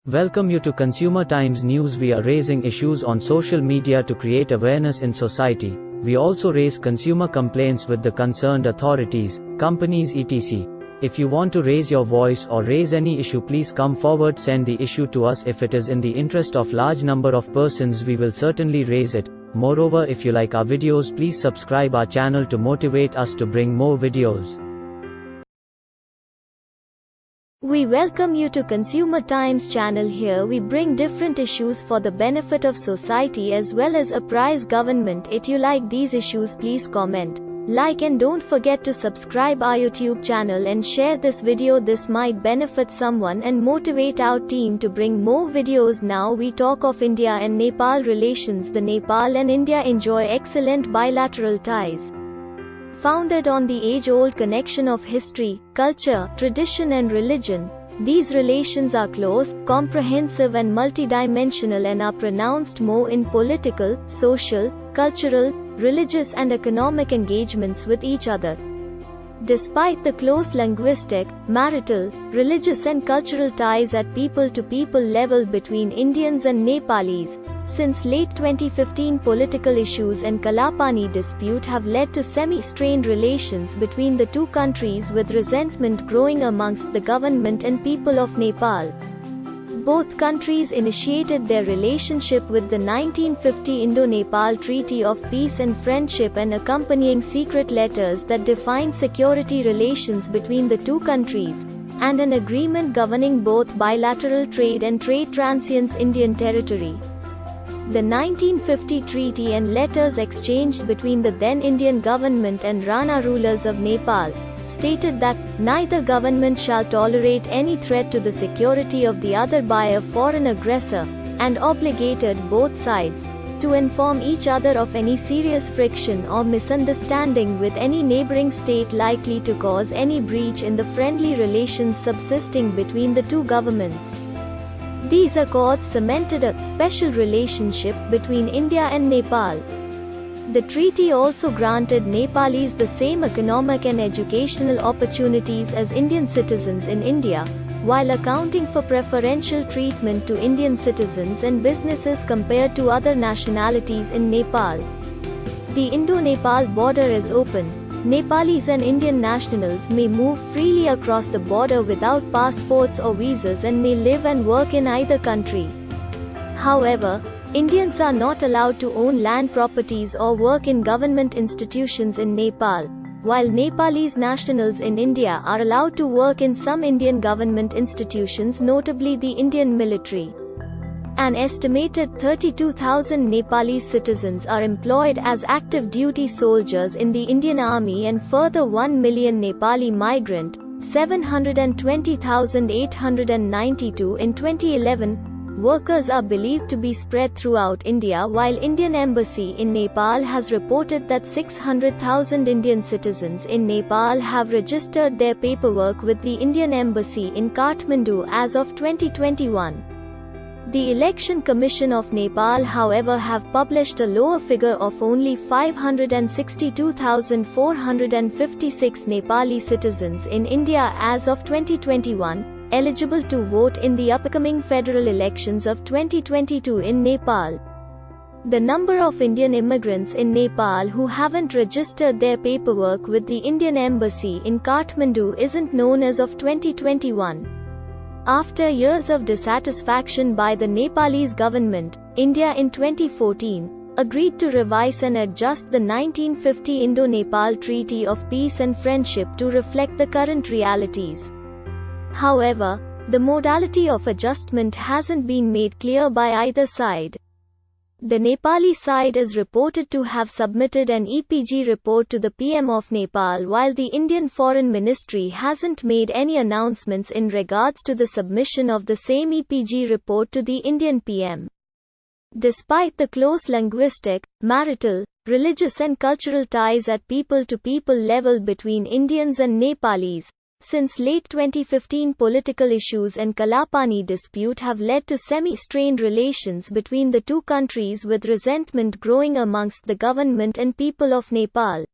Welcome you to Consumer Times News. We are raising issues on social media to create awareness in society. We also raise consumer complaints with the concerned authorities, companies etc. If you want to raise your voice or raise any issue, please come forward, send the issue to us. If it is in the interest of large number of persons, we will certainly raise it. Moreover, if you like our videos, please subscribe our channel to motivate us to bring more videos. We welcome you to Consumer Times channel. Here we bring different issues for the benefit of society as well as apprise government. If you like these issues, please comment, like and don't forget to subscribe our YouTube channel and share this video. This might benefit someone and motivate our team to bring more videos. Now we talk of India and Nepal relations. The Nepal and India enjoy excellent bilateral ties. Founded on the age-old connection of history, culture, tradition and religion, these relations are close, comprehensive and multidimensional and are pronounced more in political, social, cultural, religious and economic engagements with each other. Despite the close linguistic, marital, religious and cultural ties at people-to-people level between Indians and Nepalis, since late 2015 political issues and Kalapani dispute have led to semi-strained relations between the two countries, with resentment growing amongst the government and people of Nepal. Both countries initiated their relationship with the 1950 Indo-Nepal Treaty of Peace and Friendship and accompanying secret letters that defined security relations between the two countries, and an agreement governing both bilateral trade and trade transients Indian territory. The 1950 treaty and letters exchanged between the then Indian government and Rana rulers of Nepal stated that neither government shall tolerate any threat to the security of the other by a foreign aggressor, and obligated both sides to inform each other of any serious friction or misunderstanding with any neighbouring state likely to cause any breach in the friendly relations subsisting between the two governments. These accords cemented a special relationship between India and Nepal. The treaty also granted Nepalis the same economic and educational opportunities as Indian citizens in India, while accounting for preferential treatment to Indian citizens and businesses compared to other nationalities in Nepal. The Indo-Nepal border is open. Nepalis and Indian nationals may move freely across the border without passports or visas and may live and work in either country. However, Indians are not allowed to own land properties or work in government institutions in Nepal, while Nepalese nationals in India are allowed to work in some Indian government institutions, notably the Indian military. An estimated 32,000 Nepalese citizens are employed as active duty soldiers in the Indian Army, and further 1 million Nepali migrant, 720,892 in 2011, workers are believed to be spread throughout India, while Indian Embassy in Nepal has reported that 600,000 Indian citizens in Nepal have registered their paperwork with the Indian Embassy in Kathmandu as of 2021. The Election Commission of Nepal, however, have published a lower figure of only 562,456 Nepali citizens in India as of 2021, eligible to vote in the upcoming federal elections of 2022 in Nepal. The number of Indian immigrants in Nepal who haven't registered their paperwork with the Indian Embassy in Kathmandu isn't known as of 2021. After years of dissatisfaction by the Nepalese government, India in 2014 agreed to revise and adjust the 1950 Indo-Nepal Treaty of Peace and Friendship to reflect the current realities. However, the modality of adjustment hasn't been made clear by either side. The Nepali side is reported to have submitted an EPG report to the PM of Nepal, while the Indian Foreign Ministry hasn't made any announcements in regards to the submission of the same EPG report to the Indian PM. Despite the close linguistic, marital, religious and cultural ties at people-to-people level between Indians and Nepalis, since late 2015 political issues and Kalapani dispute have led to semi-strained relations between the two countries, with resentment growing amongst the government and people of Nepal.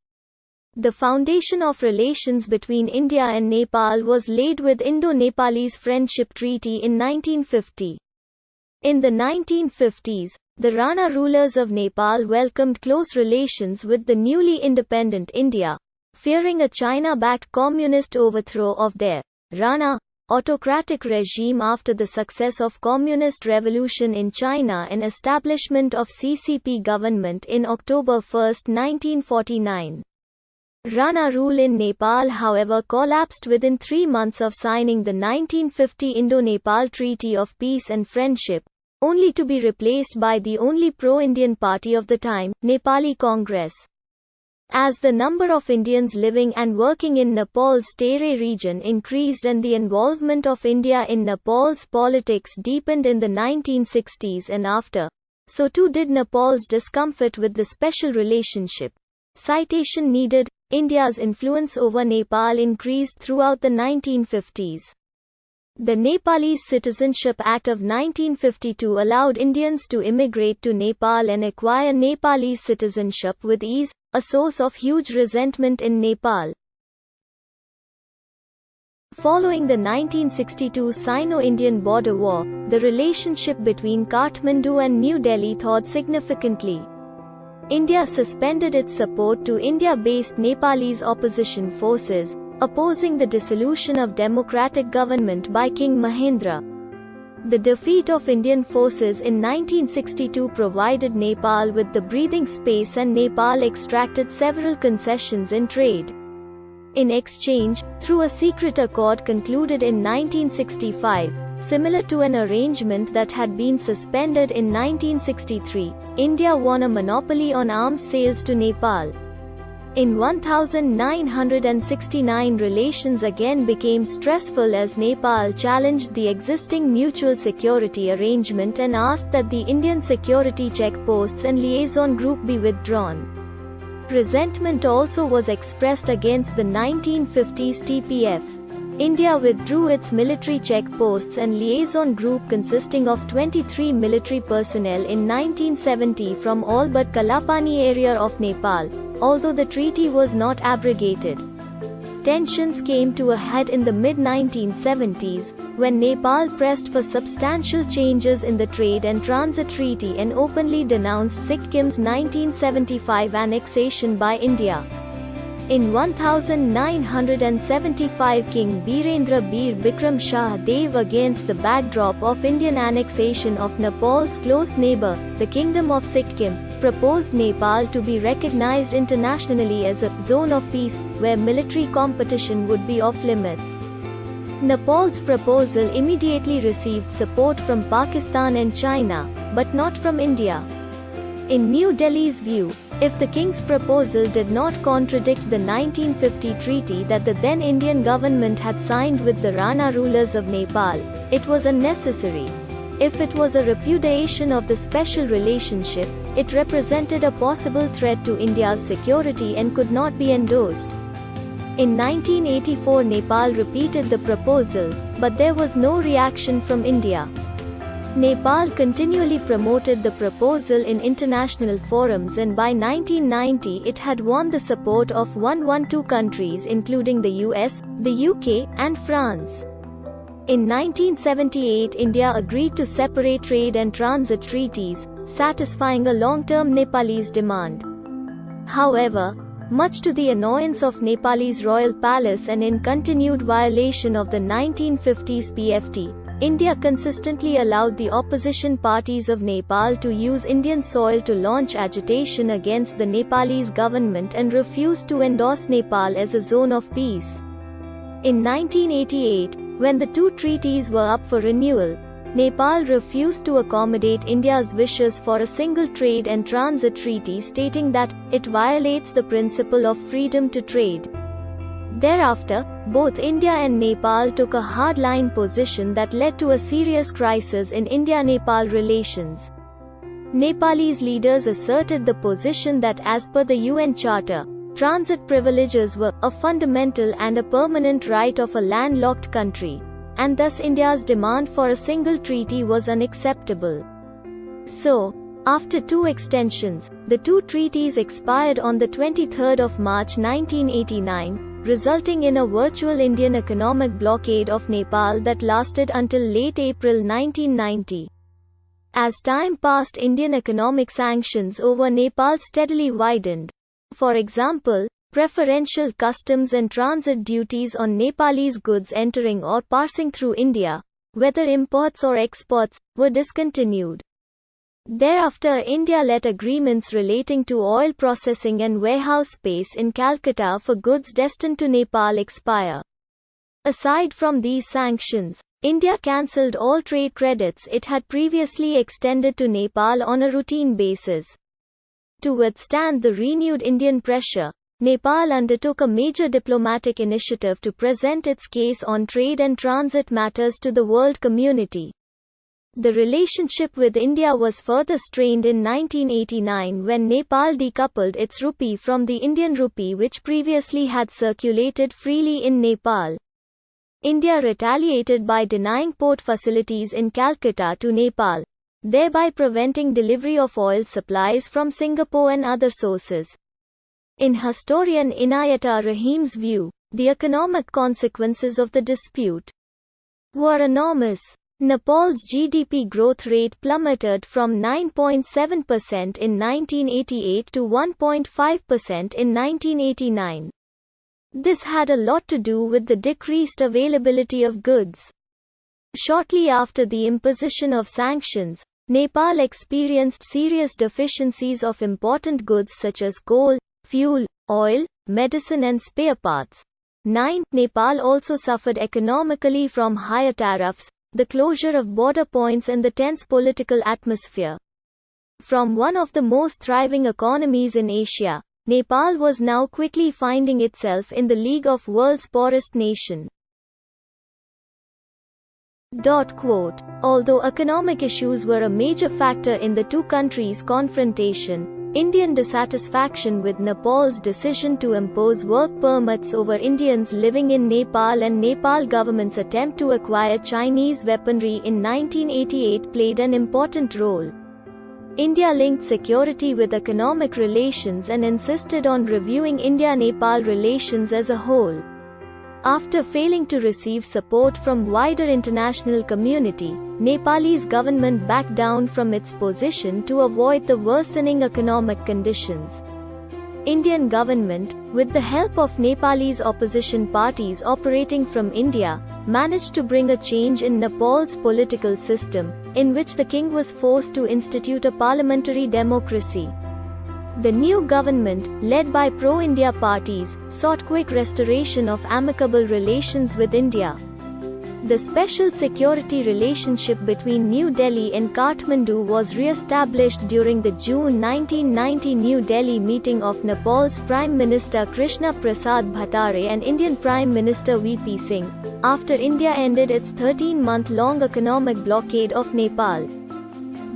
The foundation of relations between India and Nepal was laid with Indo-Nepalese Friendship Treaty in 1950. In the 1950s, the Rana rulers of Nepal welcomed close relations with the newly independent India, fearing a China-backed communist overthrow of their Rana autocratic regime after the success of Communist Revolution in China and establishment of CCP government in October 1, 1949. Rana rule in Nepal, however, collapsed within 3 months of signing the 1950 Indo-Nepal Treaty of Peace and Friendship, only to be replaced by the only pro-Indian party of the time, Nepali Congress. As the number of Indians living and working in Nepal's Terai region increased and the involvement of India in Nepal's politics deepened in the 1960s and after, so too did Nepal's discomfort with the special relationship. Citation needed. India's influence over Nepal increased throughout the 1950s. The Nepalese Citizenship Act of 1952 allowed Indians to immigrate to Nepal and acquire Nepalese citizenship with ease, a source of huge resentment in Nepal. Following the 1962 Sino-Indian border war, the relationship between Kathmandu and New Delhi thawed significantly. India suspended its support to India-based Nepalese opposition forces, opposing the dissolution of democratic government by King Mahendra. The defeat of Indian forces in 1962 provided Nepal with the breathing space, and Nepal extracted several concessions in trade. In exchange, through a secret accord concluded in 1965, similar to an arrangement that had been suspended in 1963, India won a monopoly on arms sales to Nepal. In 1969, relations again became stressful as Nepal challenged the existing mutual security arrangement and asked that the Indian security checkposts and liaison group be withdrawn. Resentment also was expressed against the 1950s TPF. India withdrew its military checkposts and liaison group consisting of 23 military personnel in 1970 from all but Kalapani area of Nepal, although the treaty was not abrogated. Tensions came to a head in the mid-1970s, when Nepal pressed for substantial changes in the Trade and Transit Treaty and openly denounced Sikkim's 1975 annexation by India. In 1975, King Birendra Bir Bikram Shah Dev, against the backdrop of Indian annexation of Nepal's close neighbour, the Kingdom of Sikkim, proposed Nepal to be recognized internationally as a zone of peace, where military competition would be off limits. Nepal's proposal immediately received support from Pakistan and China, but not from India. In New Delhi's view, if the king's proposal did not contradict the 1950 treaty that the then Indian government had signed with the Rana rulers of Nepal, it was unnecessary. If it was a repudiation of the special relationship, it represented a possible threat to India's security and could not be endorsed. In 1984, Nepal repeated the proposal, but there was no reaction from India. Nepal continually promoted the proposal in international forums, and by 1990 it had won the support of 112 countries including the US, the UK, and France. In 1978, India agreed to separate trade and transit treaties, satisfying a long-term Nepalese demand. However, much to the annoyance of Nepal's royal palace and in continued violation of the 1950s PFT, India consistently allowed the opposition parties of Nepal to use Indian soil to launch agitation against the Nepalese government and refused to endorse Nepal as a zone of peace. In 1988, when the two treaties were up for renewal, Nepal refused to accommodate India's wishes for a single trade and transit treaty, stating that it violates the principle of freedom to trade. Thereafter, both India and Nepal took a hard-line position that led to a serious crisis in India-Nepal relations. Nepalese leaders asserted the position that as per the UN Charter, transit privileges were a fundamental and a permanent right of a landlocked country, and thus India's demand for a single treaty was unacceptable. So, after two extensions, the two treaties expired on the 23rd of March 1989, resulting in a virtual Indian economic blockade of Nepal that lasted until late April 1990. As time passed, Indian economic sanctions over Nepal steadily widened. For example, preferential customs and transit duties on Nepalese goods entering or passing through India, whether imports or exports, were discontinued. Thereafter, India let agreements relating to oil processing and warehouse space in Calcutta for goods destined to Nepal expire. Aside from these sanctions, India cancelled all trade credits it had previously extended to Nepal on a routine basis. To withstand the renewed Indian pressure, Nepal undertook a major diplomatic initiative to present its case on trade and transit matters to the world community. The relationship with India was further strained in 1989 when Nepal decoupled its rupee from the Indian rupee, which previously had circulated freely in Nepal. India retaliated by denying port facilities in Calcutta to Nepal, thereby preventing delivery of oil supplies from Singapore and other sources. In historian Inayat Rahim's view, the economic consequences of the dispute were enormous. Nepal's GDP growth rate plummeted from 9.7% in 1988 to 1.5% in 1989. This had a lot to do with the decreased availability of goods. Shortly after the imposition of sanctions, Nepal experienced serious deficiencies of important goods such as coal, fuel, oil, medicine and spare parts. 9. Nepal also suffered economically from higher tariffs, the closure of border points and the tense political atmosphere. From one of the most thriving economies in Asia, Nepal was now quickly finding itself in the league of world's poorest nation. Although economic issues were a major factor in the two countries' confrontation, Indian dissatisfaction with Nepal's decision to impose work permits over Indians living in Nepal and Nepal government's attempt to acquire Chinese weaponry in 1988 played an important role. India linked security with economic relations and insisted on reviewing India-Nepal relations as a whole. After failing to receive support from wider international community, Nepalese government backed down from its position to avoid the worsening economic conditions. Indian government, with the help of Nepalese opposition parties operating from India, managed to bring a change in Nepal's political system, in which the king was forced to institute a parliamentary democracy. The new government, led by pro-India parties, sought quick restoration of amicable relations with India. The special security relationship between New Delhi and Kathmandu was re-established during the June 1990 New Delhi meeting of Nepal's Prime Minister Krishna Prasad Bhattare and Indian Prime Minister VP Singh, after India ended its 13-month-long economic blockade of Nepal.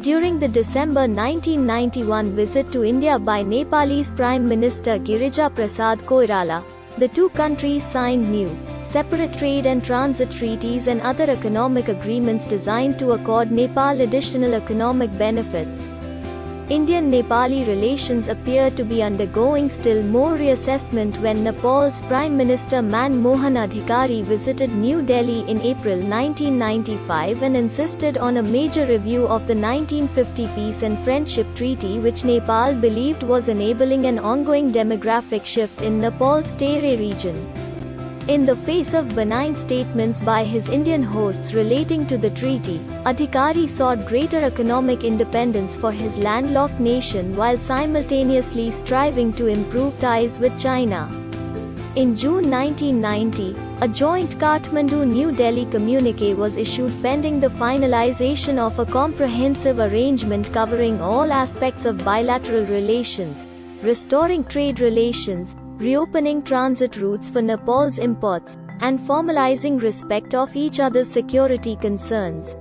During the December 1991 visit to India by Nepalese Prime Minister Girija Prasad Koirala, the two countries signed new, separate trade and transit treaties and other economic agreements designed to accord Nepal additional economic benefits. Indian-Nepali relations appeared to be undergoing still more reassessment when Nepal's Prime Minister Manmohan Adhikari visited New Delhi in April 1995 and insisted on a major review of the 1950 Peace and Friendship Treaty, which Nepal believed was enabling an ongoing demographic shift in Nepal's Tere region. In the face of benign statements by his Indian hosts relating to the treaty, Adhikari sought greater economic independence for his landlocked nation while simultaneously striving to improve ties with China. In June 1990, a joint Kathmandu-New Delhi communique was issued pending the finalization of a comprehensive arrangement covering all aspects of bilateral relations, restoring trade relations, reopening transit routes for Nepal's imports, and formalizing respect of each other's security concerns.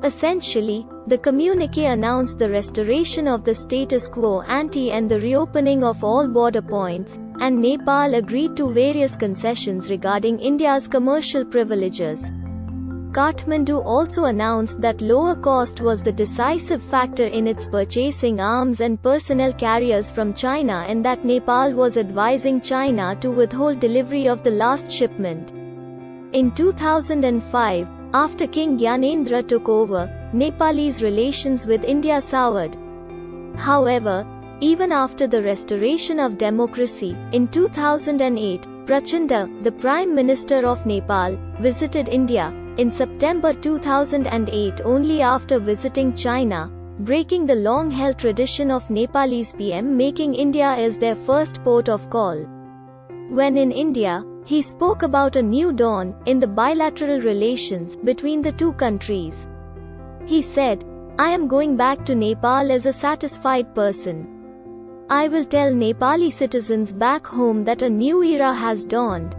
Essentially, the communique announced the restoration of the status quo ante and the reopening of all border points, and Nepal agreed to various concessions regarding India's commercial privileges. Kathmandu also announced that lower cost was the decisive factor in its purchasing arms and personnel carriers from China and that Nepal was advising China to withhold delivery of the last shipment. In 2005, After King Gyanendra took over, Nepalese relations with India soured. However, even after the restoration of democracy, in 2008, Prachanda, the Prime Minister of Nepal, visited India in September 2008 only after visiting China, breaking the long-held tradition of Nepalese PM making India as their first port of call. When in India, he spoke about a new dawn in the bilateral relations between the two countries. He said, "I am going back to Nepal as a satisfied person. I will tell Nepali citizens back home that a new era has dawned.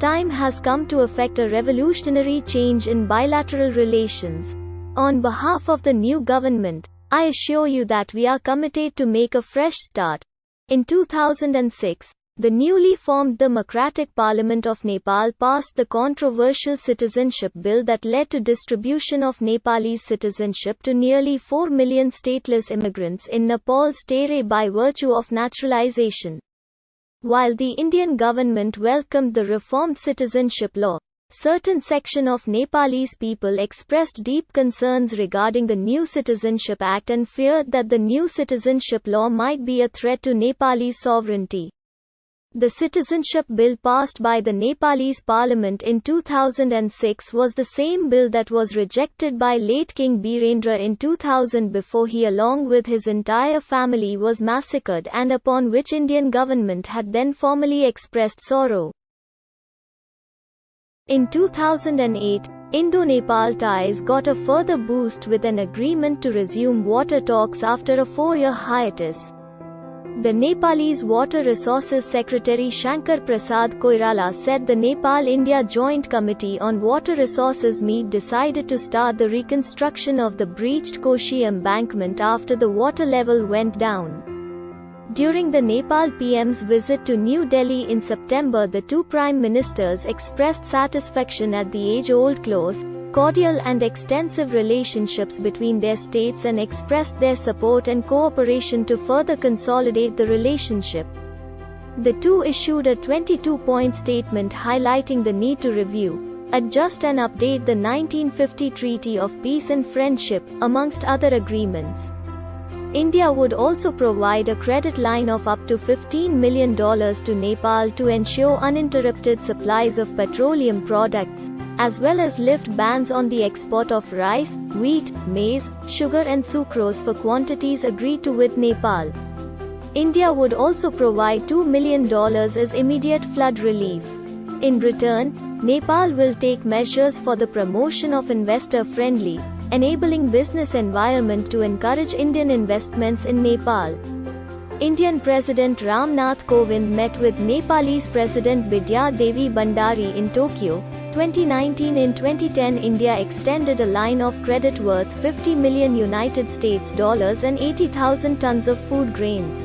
Time has come to effect a revolutionary change in bilateral relations. On behalf of the new government, I assure you that we are committed to make a fresh start." In 2006, the newly formed Democratic Parliament of Nepal passed the controversial citizenship bill that led to distribution of Nepalese citizenship to nearly 4 million stateless immigrants in Nepal's territory by virtue of naturalization. While the Indian government welcomed the reformed citizenship law, certain section of Nepalese people expressed deep concerns regarding the new Citizenship Act and feared that the new citizenship law might be a threat to Nepalese sovereignty. The citizenship bill passed by the Nepalese parliament in 2006 was the same bill that was rejected by late King Birendra in 2000 before he along with his entire family was massacred and upon which Indian government had then formally expressed sorrow. In 2008, Indo-Nepal ties got a further boost with an agreement to resume water talks after a 4-year hiatus. The Nepalese Water Resources Secretary Shankar Prasad Koirala said the Nepal-India Joint Committee on Water Resources decided to start the reconstruction of the breached Koshi embankment after the water level went down. During the Nepal PM's visit to New Delhi in September, the two prime ministers expressed satisfaction at the age-old close, cordial and extensive relationships between their states and expressed their support and cooperation to further consolidate the relationship. The two issued a 22-point statement highlighting the need to review, adjust and update the 1950 Treaty of Peace and Friendship, amongst other agreements. India would also provide a credit line of up to $15 million to Nepal to ensure uninterrupted supplies of petroleum products, as well as lift bans on the export of rice, wheat, maize, sugar and sucrose for quantities agreed to with Nepal. India would also provide $2 million as immediate flood relief. In return, Nepal will take measures for the promotion of investor-friendly, enabling business environment to encourage Indian investments in Nepal. Indian President Ram Nath Kovind met with Nepalese President Bidya Devi Bhandari in Tokyo, 2019. In 2010, India extended a line of credit worth $50 million and 80,000 tons of food grains.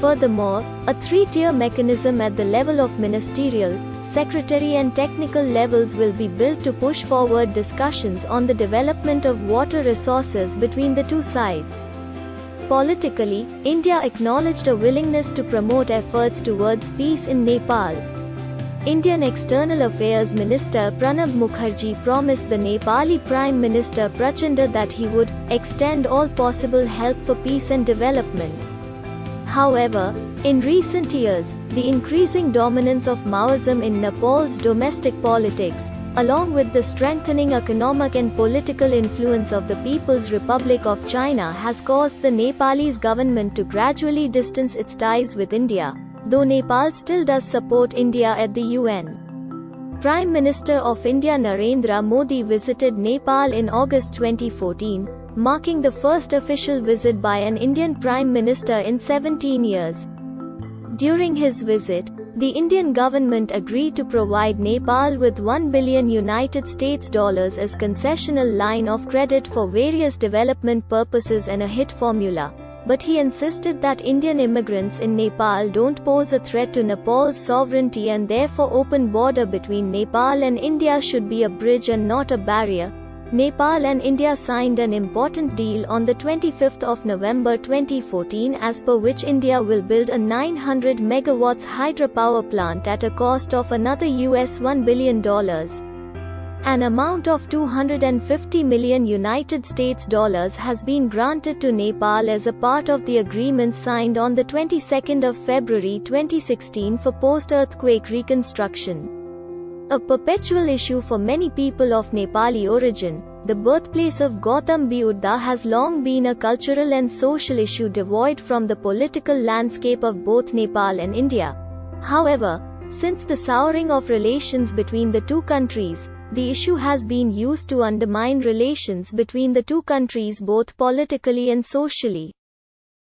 Furthermore, a 3-tier mechanism at the level of ministerial, secretary and technical levels will be built to push forward discussions on the development of water resources between the two sides. Politically, India acknowledged a willingness to promote efforts towards peace in Nepal. Indian External Affairs Minister Pranab Mukherjee promised the Nepali Prime Minister Prachanda that he would extend all possible help for peace and development. However, in recent years, the increasing dominance of Maoism in Nepal's domestic politics, along with the strengthening economic and political influence of the People's Republic of China, has caused the Nepalese government to gradually distance its ties with India, though Nepal still does support India at the UN. Prime Minister of India Narendra Modi visited Nepal in August 2014, marking the first official visit by an Indian Prime Minister in 17 years. During his visit, the Indian government agreed to provide Nepal with $1 billion as concessional line of credit for various development purposes and a hit formula, but he insisted that Indian immigrants in Nepal don't pose a threat to Nepal's sovereignty and therefore open border between Nepal and India should be a bridge and not a barrier. Nepal and India signed an important deal on the 25th of November 2014, as per which India will build a 900 megawatts hydropower plant at a cost of another $1 billion. An amount of $250 million United States dollars has been granted to Nepal as a part of the agreement signed on the 22nd of February 2016 for post-earthquake reconstruction. A perpetual issue for many people of Nepali origin, the birthplace of Gautam Buddha has long been a cultural and social issue devoid from the political landscape of both Nepal and India. However, since the souring of relations between the two countries, the issue has been used to undermine relations between the two countries both politically and socially.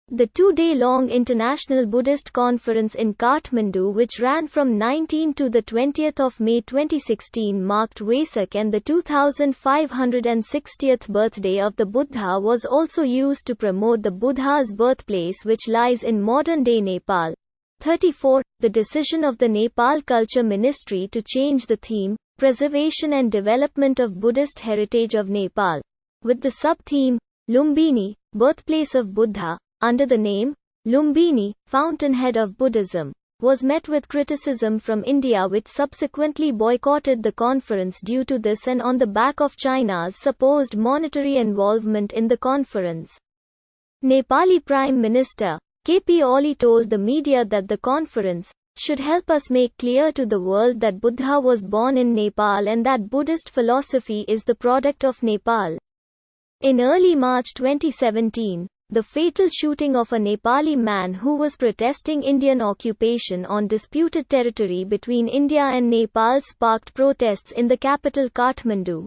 The two-day-long International Buddhist Conference in Kathmandu, which ran from 19 to the 20th of May 2016, marked Vesak and the 2560th birthday of the Buddha, was also used to promote the Buddha's birthplace, which lies in modern-day Nepal. 34. The decision of the Nepal Culture Ministry to change the theme, Preservation and Development of Buddhist Heritage of Nepal, with the sub-theme, Lumbini, Birthplace of Buddha, under the name, Lumbini, Fountainhead of Buddhism, was met with criticism from India, which subsequently boycotted the conference due to this and on the back of China's supposed monetary involvement in the conference. Nepali Prime Minister K.P. Oli told the media that the conference should help us make clear to the world that Buddha was born in Nepal and that Buddhist philosophy is the product of Nepal. In early March 2017, the fatal shooting of a Nepali man who was protesting Indian occupation on disputed territory between India and Nepal sparked protests in the capital Kathmandu.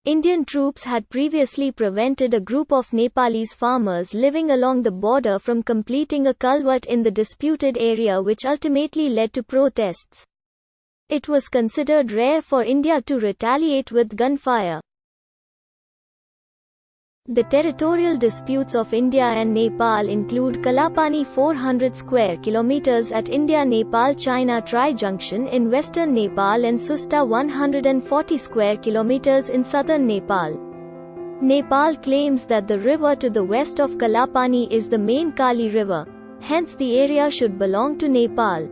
Indian troops had previously prevented a group of Nepalese farmers living along the border from completing a culvert in the disputed area, which ultimately led to protests. It was considered rare for India to retaliate with gunfire. The territorial disputes of India and Nepal include Kalapani 400 square kilometers at India-Nepal-China Tri-Junction in western Nepal and Susta 140 square kilometers in southern Nepal. Nepal claims that the river to the west of Kalapani is the main Kali River, hence the area should belong to Nepal.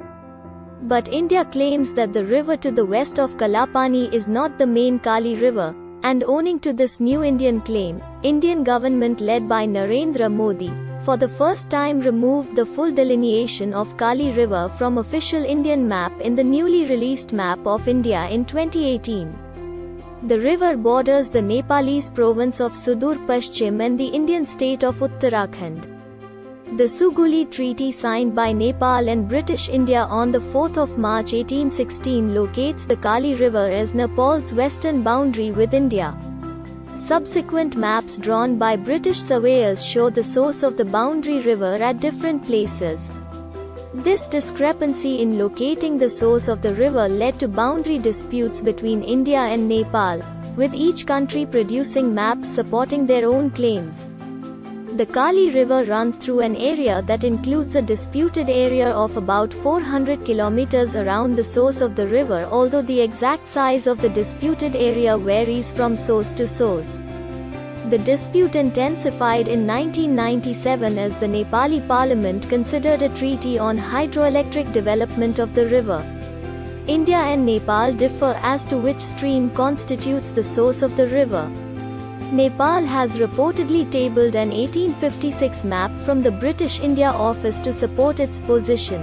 But India claims that the river to the west of Kalapani is not the main Kali River. And owing to this new Indian claim, Indian government led by Narendra Modi, for the first time removed the full delineation of Kali River from official Indian map in the newly released map of India in 2018. The river borders the Nepalese province of Sudur Paschim and the Indian state of Uttarakhand. The Suguli Treaty signed by Nepal and British India on 4 March 1816 locates the Kali River as Nepal's western boundary with India. Subsequent maps drawn by British surveyors show the source of the boundary river at different places. This discrepancy in locating the source of the river led to boundary disputes between India and Nepal, with each country producing maps supporting their own claims. The Kali River runs through an area that includes a disputed area of about 400 kilometers around the source of the river, although the exact size of the disputed area varies from source to source. The dispute intensified in 1997 as the Nepali Parliament considered a treaty on hydroelectric development of the river. India and Nepal differ as to which stream constitutes the source of the river. Nepal has reportedly tabled an 1856 map from the British India Office to support its position.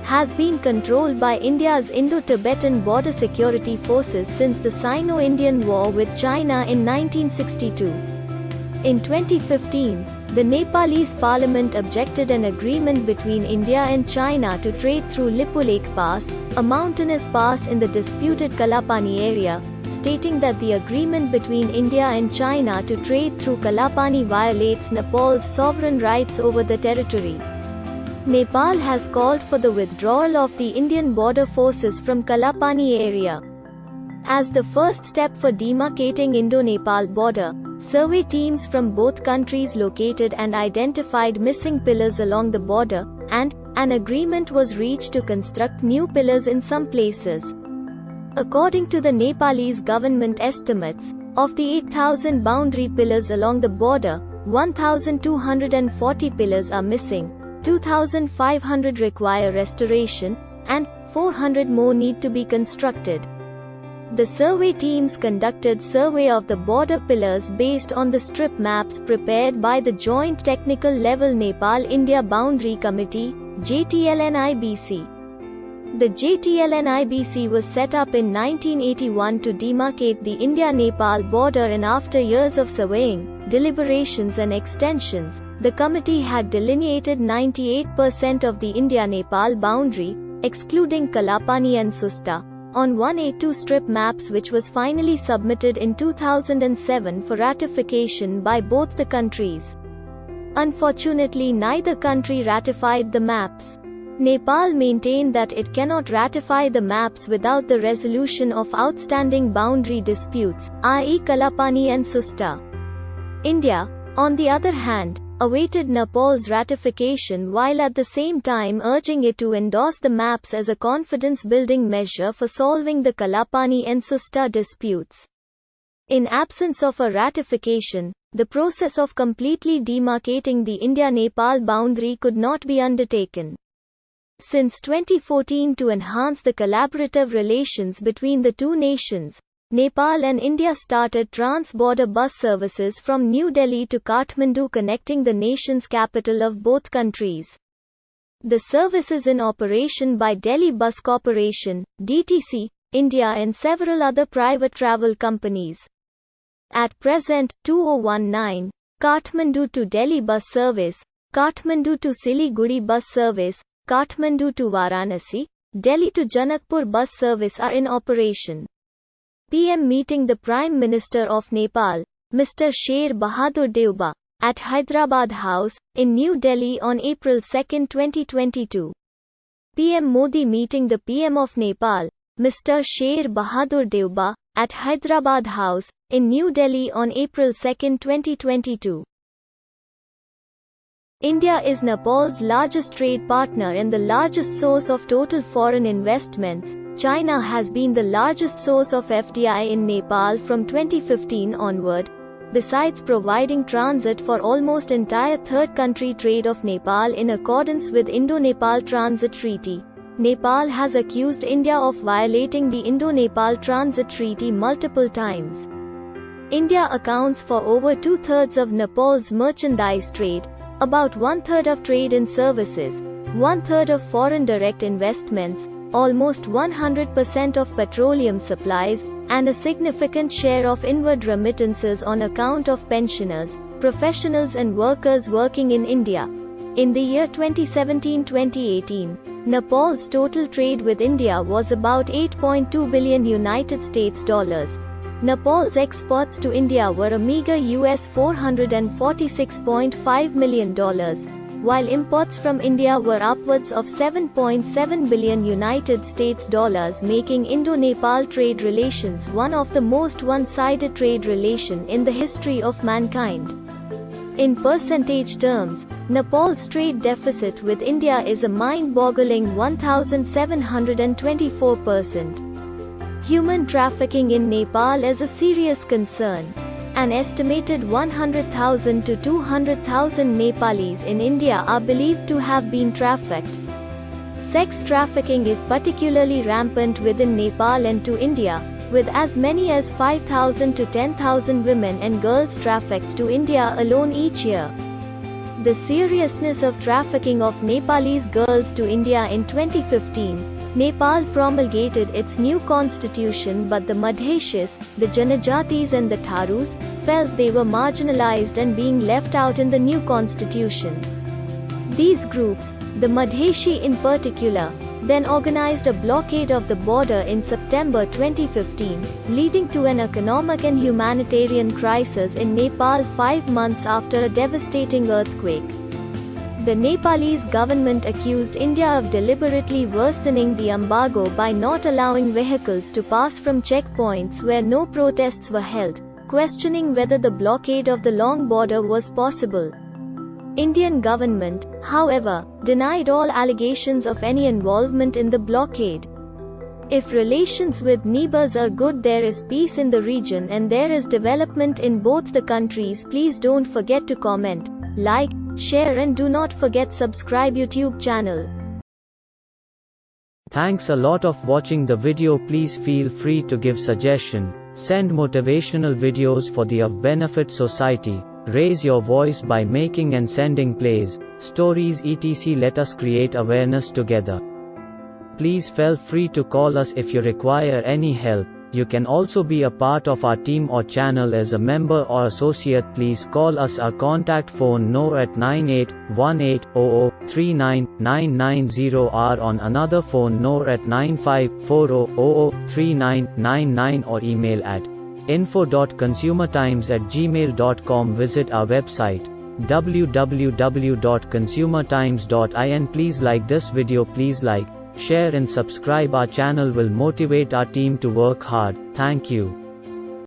Has been controlled by India's Indo-Tibetan Border Security Forces since the Sino-Indian War with China in 1962. In 2015, the Nepalese parliament objected an agreement between India and China to trade through Lipulekh Pass, a mountainous pass in the disputed Kalapani area, stating that the agreement between India and China to trade through Kalapani violates Nepal's sovereign rights over the territory. Nepal has called for the withdrawal of the Indian border forces from Kalapani area. As the first step for demarcating Indo-Nepal border, survey teams from both countries located and identified missing pillars along the border, and an agreement was reached to construct new pillars in some places. According to the Nepalese government estimates, of the 8,000 boundary pillars along the border, 1,240 pillars are missing, 2,500 require restoration, and 400 more need to be constructed. The survey teams conducted survey of the border pillars based on the strip maps prepared by the Joint Technical Level Nepal-India Boundary Committee, JTLNIBC. The JTLNIBC was set up in 1981 to demarcate the India-Nepal border, and after years of surveying, deliberations and extensions, the committee had delineated 98% of the India-Nepal boundary, excluding Kalapani and Susta, on 182 strip maps, which was finally submitted in 2007 for ratification by both the countries. Unfortunately, neither country ratified the maps. Nepal maintained that it cannot ratify the maps without the resolution of outstanding boundary disputes, i.e. Kalapani and Susta. India, on the other hand, awaited Nepal's ratification while at the same time urging it to endorse the maps as a confidence-building measure for solving the Kalapani and Susta disputes. In absence of a ratification, the process of completely demarcating the India-Nepal boundary could not be undertaken. Since 2014, to enhance the collaborative relations between the two nations, Nepal and India started trans-border bus services from New Delhi to Kathmandu, connecting the nation's capital of both countries. The service is in operation by Delhi Bus Corporation, DTC, India, and several other private travel companies. At present, 2019, Kathmandu to Delhi bus service, Kathmandu to Siliguri bus service, Kathmandu to Varanasi, Delhi to Janakpur bus service are in operation. PM meeting the Prime Minister of Nepal, Mr. Sher Bahadur Deuba, at Hyderabad House, in New Delhi on April 2, 2022. PM Modi meeting the PM of Nepal, Mr. Sher Bahadur Deuba, at Hyderabad House, in New Delhi on April 2, 2022. India is Nepal's largest trade partner and the largest source of total foreign investments. China has been the largest source of FDI in Nepal from 2015 onward. Besides providing transit for almost entire third country trade of Nepal in accordance with Indo-Nepal Transit Treaty, Nepal has accused India of violating the Indo-Nepal Transit Treaty multiple times. India accounts for over two-thirds of Nepal's merchandise trade, about one-third of trade in services, one-third of foreign direct investments, almost 100% of petroleum supplies, and a significant share of inward remittances on account of pensioners, professionals and workers working in India. In the year 2017-2018, Nepal's total trade with India was about $8.2 billion United States dollars. Nepal's exports to India were a meager US $446.5 million, while imports from India were upwards of $7.7 billion United States dollars, making Indo-Nepal trade relations one of the most one-sided trade relations in the history of mankind. In percentage terms, Nepal's trade deficit with India is a mind-boggling 1,724%. Human trafficking in Nepal is a serious concern. An estimated 100,000 to 200,000 Nepalis in India are believed to have been trafficked. Sex trafficking is particularly rampant within Nepal and to India, with as many as 5,000 to 10,000 women and girls trafficked to India alone each year. The seriousness of trafficking of Nepalese girls to India in 2015, Nepal promulgated its new constitution, but the Madheshis, the Janajatis and the Tharus, felt they were marginalized and being left out in the new constitution. These groups, the Madheshi in particular, then organized a blockade of the border in September 2015, leading to an economic and humanitarian crisis in Nepal 5 months after a devastating earthquake. The Nepalese government accused India of deliberately worsening the embargo by not allowing vehicles to pass from checkpoints where no protests were held, questioning whether the blockade of the long border was possible. Indian government, however, denied all allegations of any involvement in the blockade. If relations with neighbors are good, there is peace in the region and there is development in both the countries. Please don't forget to comment, like, share and do not forget subscribe YouTube channel. Thanks a lot of watching the video. Please feel free to give suggestion, send motivational videos for the of benefit society, raise your voice by making and sending plays, stories etc. Let us create awareness together. Please feel free to call us if you require any help. You can also be a part of our team or channel as a member or associate. Please call us. Our contact phone no at 981800399990 or on another phone no at 9540003999 or email at info.consumertimes@gmail.com. Visit our website www.consumertimes.in. Please like this video. Please like, share and subscribe. Our channel will motivate our team to work hard. Thank you.